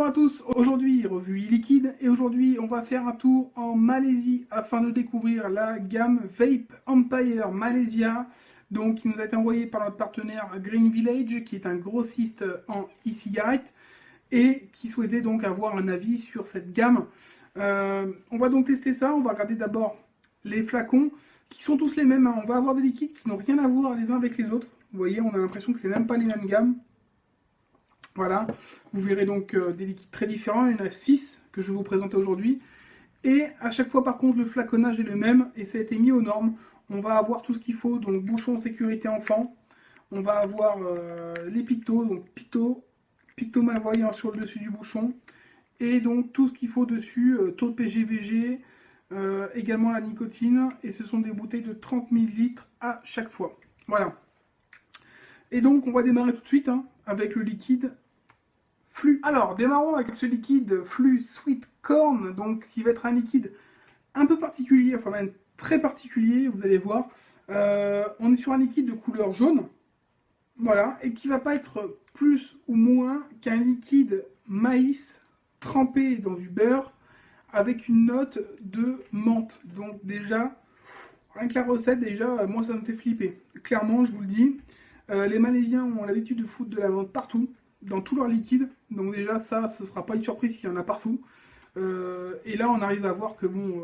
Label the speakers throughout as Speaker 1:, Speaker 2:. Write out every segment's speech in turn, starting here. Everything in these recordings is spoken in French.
Speaker 1: à tous, aujourd'hui revue e-liquide et aujourd'hui on va faire un tour en Malaisie afin de découvrir la gamme Vape Empire Malaysia, donc qui nous a été envoyée par notre partenaire Green Village qui est un grossiste en e-cigarettes et qui souhaitait donc avoir un avis sur cette gamme. On va donc tester ça, on va regarder d'abord les flacons qui sont tous les mêmes, hein. On va avoir des liquides qui n'ont rien à voir les uns avec les autres, vous voyez on a l'impression que c'est même pas les mêmes gammes. Voilà, vous verrez donc des liquides très différents, il y en a 6 que je vais vous présenter aujourd'hui. Et à chaque fois par contre le flaconnage est le même et ça a été mis aux normes. On va avoir tout ce qu'il faut, donc bouchon sécurité enfant. On va avoir les pictos, donc picto malvoyant sur le dessus du bouchon. Et donc tout ce qu'il faut dessus, taux de PGVG, également la nicotine. Et ce sont des bouteilles de 30 ml à chaque fois. Voilà. Et donc on va démarrer tout de suite hein, avec le liquide Flux. Alors démarrons avec ce liquide Flux Sweet Corn, donc qui va être un liquide un peu particulier, enfin même très particulier, vous allez voir. On est sur un liquide de couleur jaune, voilà, et qui va pas être plus ou moins qu'un liquide maïs trempé dans du beurre avec une note de menthe. Donc déjà, rien que la recette, déjà, moi ça me fait flipper. Clairement, je vous le dis. Les Malaisiens ont l'habitude de foutre de la menthe partout, dans tous leurs liquides. Donc déjà, ça, ce sera pas une surprise s'il y en a partout. Et là, on arrive à voir que bon,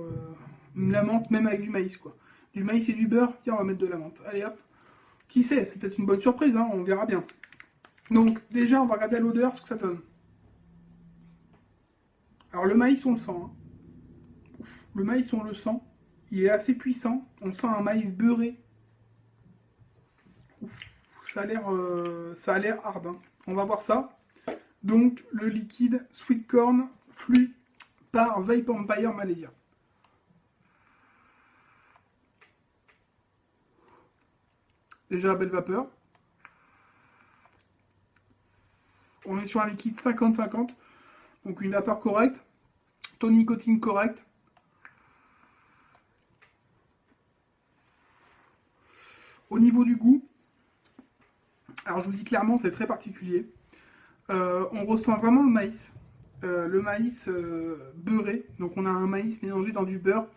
Speaker 1: la menthe, même avec du maïs, quoi. Du maïs et du beurre, tiens, on va mettre de la menthe. Allez hop. Qui sait, c'est peut-être une bonne surprise, hein, on verra bien. Donc déjà, on va regarder à l'odeur ce que ça donne. Alors le maïs, on le sent. Hein. Le maïs, on le sent. Il est assez puissant. On sent un maïs beurré. Ça a l'air hard. Hein. On va voir ça. Donc, le liquide Sweet Corn Flux par Vape Empire Malaysia. Déjà, belle vapeur. On est sur un liquide 50-50. Donc, une vapeur correcte. Taux de nicotine correct. Au niveau du goût, alors je vous dis clairement, c'est très particulier. On ressent vraiment le maïs beurré. Donc on a un maïs mélangé dans du beurre.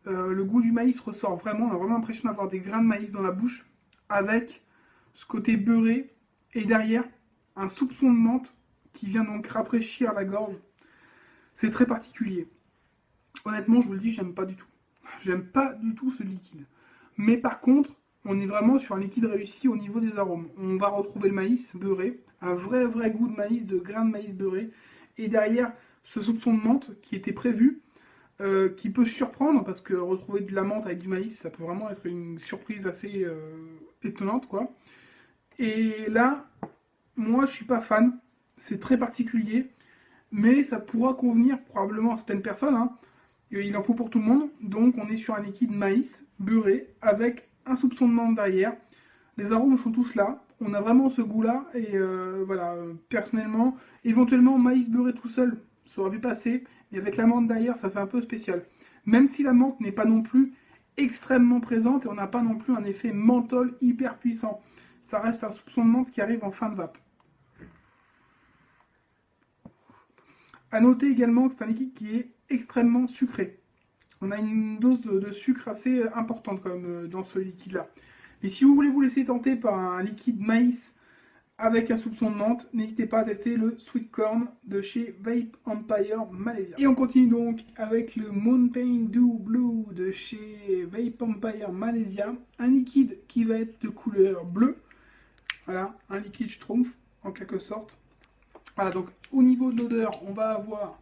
Speaker 1: Le goût du maïs ressort vraiment. On a vraiment l'impression d'avoir des grains de maïs dans la bouche avec ce côté beurré et derrière un soupçon de menthe qui vient donc rafraîchir la gorge. C'est très particulier. Honnêtement, je vous le dis, j'aime pas du tout. J'aime pas du tout ce liquide. Mais par contre, on est vraiment sur un liquide réussi au niveau des arômes. On va retrouver le maïs beurré, un vrai goût de maïs, de grains de maïs beurré. Et derrière, ce soupçon de menthe qui était prévu, qui peut surprendre, parce que retrouver de la menthe avec du maïs, ça peut vraiment être une surprise assez étonnante, quoi. Et là, moi, je suis pas fan. C'est très particulier, mais ça pourra convenir probablement à certaines personnes. Hein. Il en faut pour tout le monde. Donc, on est sur un liquide maïs beurré avec un soupçon de menthe derrière. Les arômes sont tous là. On a vraiment ce goût-là. Et voilà, personnellement, éventuellement, maïs beurré tout seul, ça aurait pu passer. Mais avec la menthe derrière, ça fait un peu spécial. Même si la menthe n'est pas non plus extrêmement présente et on n'a pas non plus un effet menthol hyper puissant. Ça reste un soupçon de menthe qui arrive en fin de vape. A noter également que c'est un liquide qui est extrêmement sucré. On a une dose de sucre assez importante quand même dans ce liquide-là. Et si vous voulez vous laisser tenter par un liquide maïs avec un soupçon de menthe, n'hésitez pas à tester le Sweet Corn de chez Vape Empire Malaysia. Et on continue donc avec le Mountain Dew Blue de chez Vape Empire Malaysia. Un liquide qui va être de couleur bleue. Voilà, un liquide Schtroumpf en quelque sorte. Voilà, donc au niveau de l'odeur, on va avoir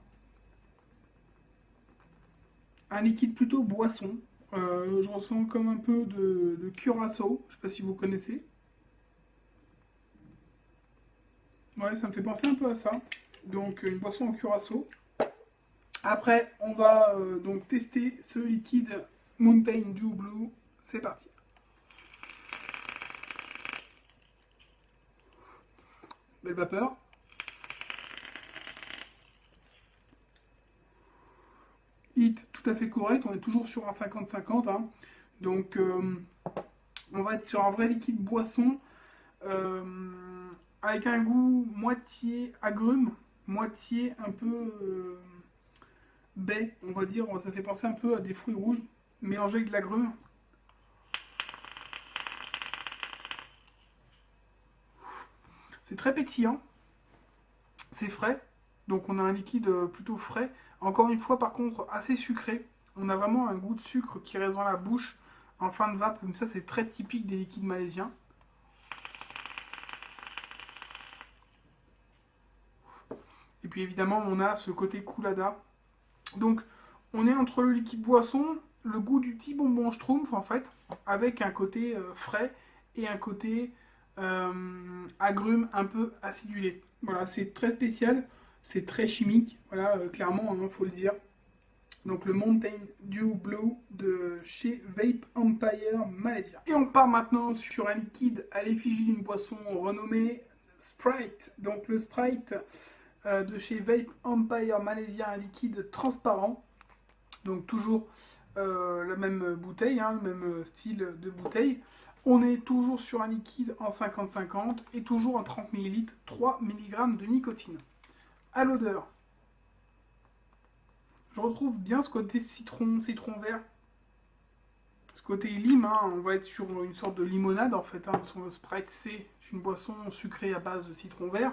Speaker 1: un liquide plutôt boisson. Je ressens comme un peu de curaçao. Je ne sais pas si vous connaissez. Ouais, ça me fait penser un peu à ça. Donc une boisson au curaçao. Après, on va donc tester ce liquide Mountain Dew Blue. C'est parti. Belle vapeur. Hit tout à fait correct, on est toujours sur un 50-50. Hein. Donc on va être sur un vrai liquide boisson avec un goût moitié agrume, moitié un peu baie, on va dire. Ça fait penser un peu à des fruits rouges mélangés avec de l'agrumes. C'est très pétillant, c'est frais, donc on a un liquide plutôt frais. Encore une fois, par contre, assez sucré. On a vraiment un goût de sucre qui reste dans la bouche en fin de vape. Comme ça, c'est très typique des liquides malaisiens. Et puis évidemment, on a ce côté coulada. Donc, on est entre le liquide boisson, le goût du petit bonbon Schtroumpf en fait, avec un côté frais et un côté agrumes un peu acidulé. Voilà, c'est très spécial, c'est très chimique, voilà, clairement, il faut le dire. Donc le Mountain Dew Blue de chez Vape Empire Malaysia. Et on part maintenant sur un liquide à l'effigie d'une boisson renommée Sprite. Donc le Sprite de chez Vape Empire Malaysia, un liquide transparent. Donc toujours la même bouteille, hein, le même style de bouteille. On est toujours sur un liquide en 50-50 et toujours en 30 ml, 3 mg de nicotine. À l'odeur, je retrouve bien ce côté citron vert. Ce côté lime, hein, on va être sur une sorte de limonade en fait. Hein, le Sprite, c'est une boisson sucrée à base de citron vert.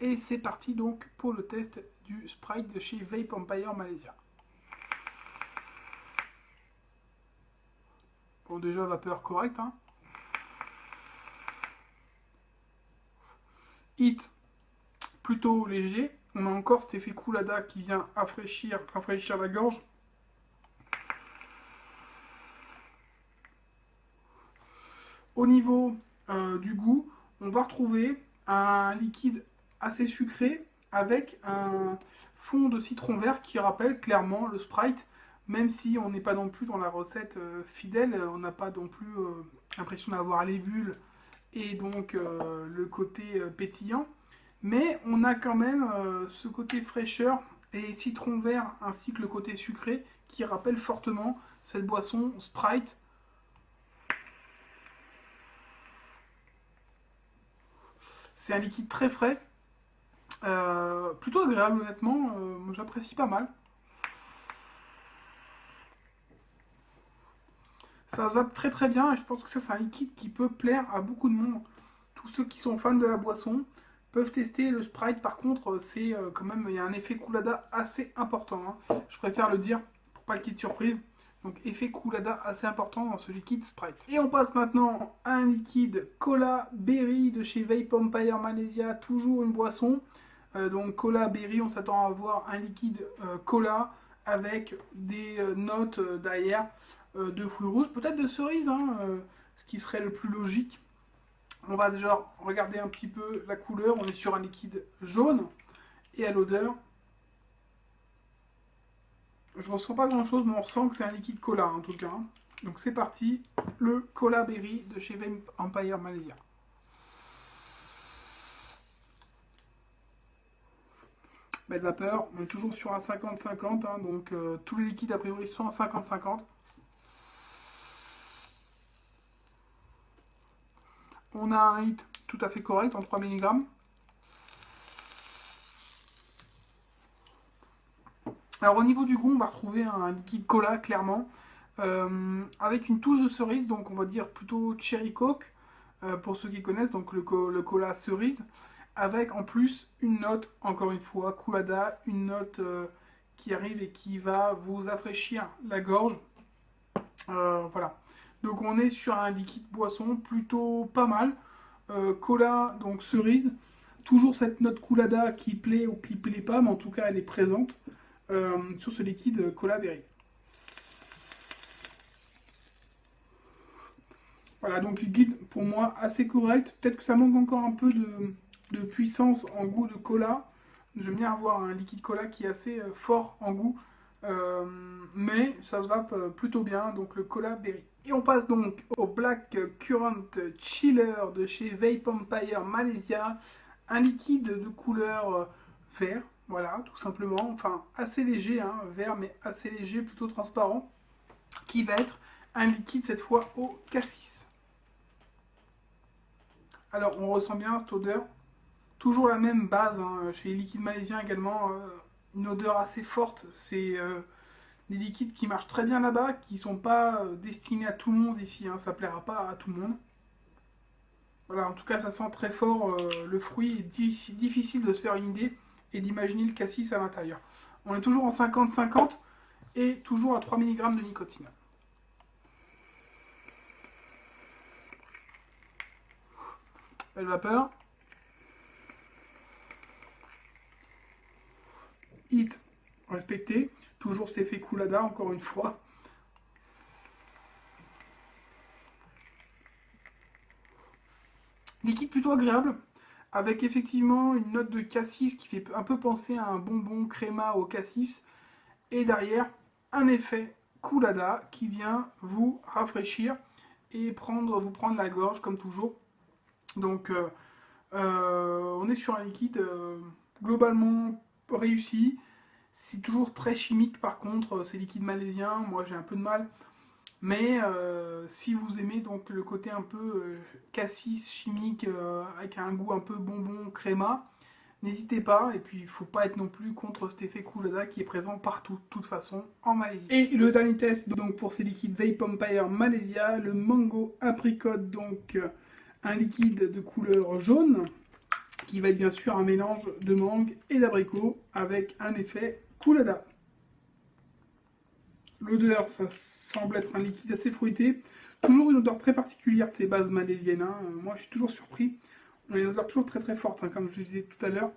Speaker 1: Et c'est parti donc pour le test du Sprite de chez Vape Empire Malaysia. Bon, déjà vapeur correcte. Hein. Hit plutôt léger. On a encore cet effet coulada qui vient rafraîchir la gorge. Au niveau du goût, on va retrouver un liquide assez sucré avec un fond de citron vert qui rappelle clairement le Sprite, même si on n'est pas non plus dans la recette fidèle, on n'a pas non plus l'impression d'avoir les bulles et donc le côté pétillant, mais on a quand même ce côté fraîcheur et citron vert ainsi que le côté sucré qui rappelle fortement cette boisson Sprite. C'est un liquide très frais, plutôt agréable honnêtement, j'apprécie pas mal. Ça se vape très très bien et je pense que ça c'est un liquide qui peut plaire à beaucoup de monde. Tous ceux qui sont fans de la boisson peuvent tester le Sprite. Par contre, c'est quand même, il y a un effet coulada assez important. Hein. Je préfère le dire pour pas qu'il y ait de surprise. Donc effet coulada assez important dans ce liquide Sprite. Et on passe maintenant à un liquide Cola Berry de chez Vape Empire Malaysia. Toujours une boisson. Donc Cola Berry, on s'attend à avoir un liquide cola avec des notes derrière de fruits rouges, peut-être de cerises, hein, ce qui serait le plus logique. On va déjà regarder un petit peu la couleur. On est sur un liquide jaune. Et à l'odeur, je ressens pas grand chose, mais on ressent que c'est un liquide cola en tout cas. Donc c'est parti, le Cola Berry de chez Vape Empire Malaysia. Belle vapeur, on est toujours sur un 50-50, hein, donc tous les liquides a priori sont en 50-50. On a un hit tout à fait correct en 3 mg. Alors au niveau du goût, on va retrouver un liquide cola clairement, avec une touche de cerise, donc on va dire plutôt cherry coke, pour ceux qui connaissent, donc le cola cerise, avec en plus une note, encore une fois, coulada, une note qui arrive et qui va vous rafraîchir la gorge. Voilà. Donc on est sur un liquide boisson plutôt pas mal. Cola, donc cerise. Toujours cette note coulada qui plaît ou qui plaît pas, mais en tout cas elle est présente sur ce liquide Cola Berry. Voilà, donc liquide pour moi assez correct. Peut-être que ça manque encore un peu de puissance en goût de cola. J'aime bien avoir un liquide cola qui est assez fort en goût. Mais ça se vape plutôt bien, donc le Cola Berry. Et on passe donc au Black Currant Chiller de chez Vape Empire Malaysia. Un liquide de couleur vert, voilà, tout simplement. Enfin, assez léger, hein, vert, mais assez léger, plutôt transparent. Qui va être un liquide cette fois au cassis. Alors, on ressent bien cette odeur Toujours la même base, hein, chez les liquides malaisiens également, une odeur assez forte. C'est des liquides qui marchent très bien là-bas, qui ne sont pas destinés à tout le monde ici, hein, ça ne plaira pas à tout le monde. Voilà, en tout cas ça sent très fort le fruit, est difficile de se faire une idée et d'imaginer le cassis à l'intérieur. On est toujours en 50-50 et toujours à 3 mg de nicotine. Belle vapeur. Hit respecté. Toujours cet effet Coolada, encore une fois. Liquide plutôt agréable, avec effectivement une note de cassis qui fait un peu penser à un bonbon créma au cassis. Et derrière, un effet Coolada qui vient vous rafraîchir et vous prendre la gorge comme toujours. Donc on est sur un liquide globalement réussi. C'est toujours très chimique par contre, ces liquides malaisiens, moi j'ai un peu de mal. Mais si vous aimez donc le côté un peu cassis chimique avec un goût un peu bonbon créma, n'hésitez pas. Et puis il ne faut pas être non plus contre cet effet Coolada qui est présent partout, de toute façon, en Malaisie. Et le dernier test donc pour ces liquides Vape Empire Malaysia, le mango apricot, donc un liquide de couleur jaune qui va être bien sûr un mélange de mangue et d'abricot avec un effet Coolada. L'odeur, ça semble être un liquide assez fruité. Toujours une odeur très particulière de ces bases malaisiennes. Hein. Moi, je suis toujours surpris. On a une odeur toujours très très forte, hein, comme je disais tout à l'heure.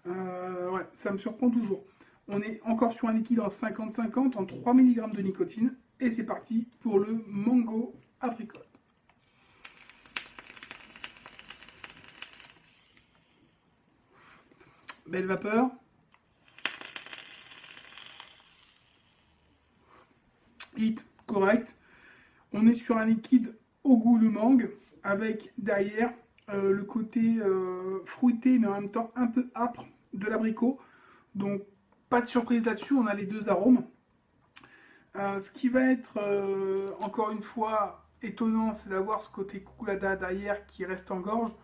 Speaker 1: Ouais, ça me surprend toujours. On est encore sur un liquide en 50-50, en 3 mg de nicotine. Et c'est parti pour le mango apricot. Belle vapeur. Hit correct. On est sur un liquide au goût de mangue avec derrière le côté fruité mais en même temps un peu âpre de l'abricot. Donc pas de surprise là-dessus, on a les deux arômes. Ce qui va être encore une fois étonnant, c'est d'avoir ce côté Coolada derrière qui reste en gorge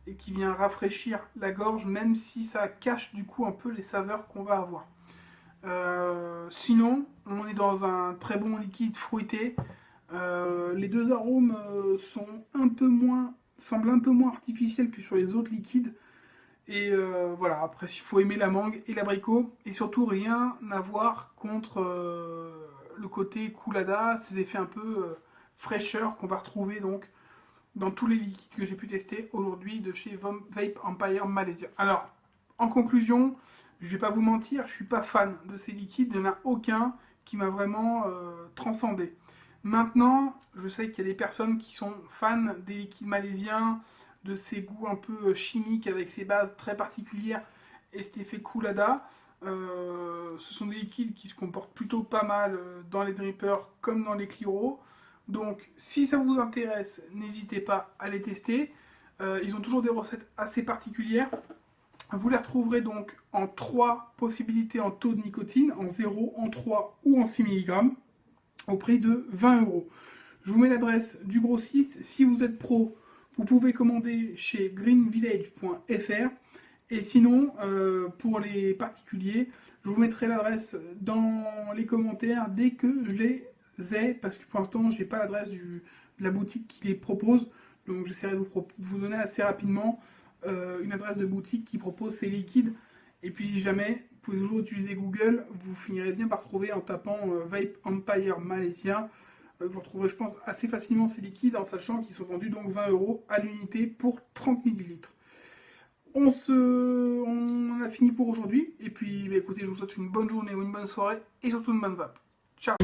Speaker 1: et qui vient rafraîchir la gorge, même si ça cache du coup un peu les saveurs qu'on va avoir. Sinon, on est dans un très bon liquide fruité. Les deux arômes semblent un peu moins artificiels que sur les autres liquides. Et voilà, après il faut aimer la mangue et l'abricot. Et surtout rien à voir contre le côté Coolada, ces effets un peu fraîcheur qu'on va retrouver donc dans tous les liquides que j'ai pu tester aujourd'hui de chez Vape Empire Malaysia. Alors, en conclusion, je ne vais pas vous mentir, je ne suis pas fan de ces liquides, il n'y en a aucun qui m'a vraiment transcendé. Maintenant, je sais qu'il y a des personnes qui sont fans des liquides malaisiens, de ces goûts un peu chimiques avec ces bases très particulières et cet effet Coolada. Ce sont des liquides qui se comportent plutôt pas mal dans les drippers comme dans les Cliro. Donc si ça vous intéresse, n'hésitez pas à les tester. Ils ont toujours des recettes assez particulières. Vous les retrouverez donc en 3 possibilités en taux de nicotine, en 0, en 3 ou en 6 mg, au prix de 20 €. Je vous mets l'adresse du grossiste. Si vous êtes pro, vous pouvez commander chez greenvillage.fr. Et sinon, pour les particuliers, je vous mettrai l'adresse dans les commentaires dès que je les ai, parce que pour l'instant, je n'ai pas l'adresse de la boutique qui les propose. Donc j'essaierai de vous donner assez rapidement une adresse de boutique qui propose ces liquides. Et puis si jamais, vous pouvez toujours utiliser Google, vous finirez bien par trouver en tapant Vape Empire Malaysia. Vous retrouverez, je pense, assez facilement ces liquides en sachant qu'ils sont vendus donc 20 € à l'unité pour 30 ml. On en a fini pour aujourd'hui. Et puis, bah, écoutez, je vous souhaite une bonne journée ou une bonne soirée et surtout une bonne vape. Ciao!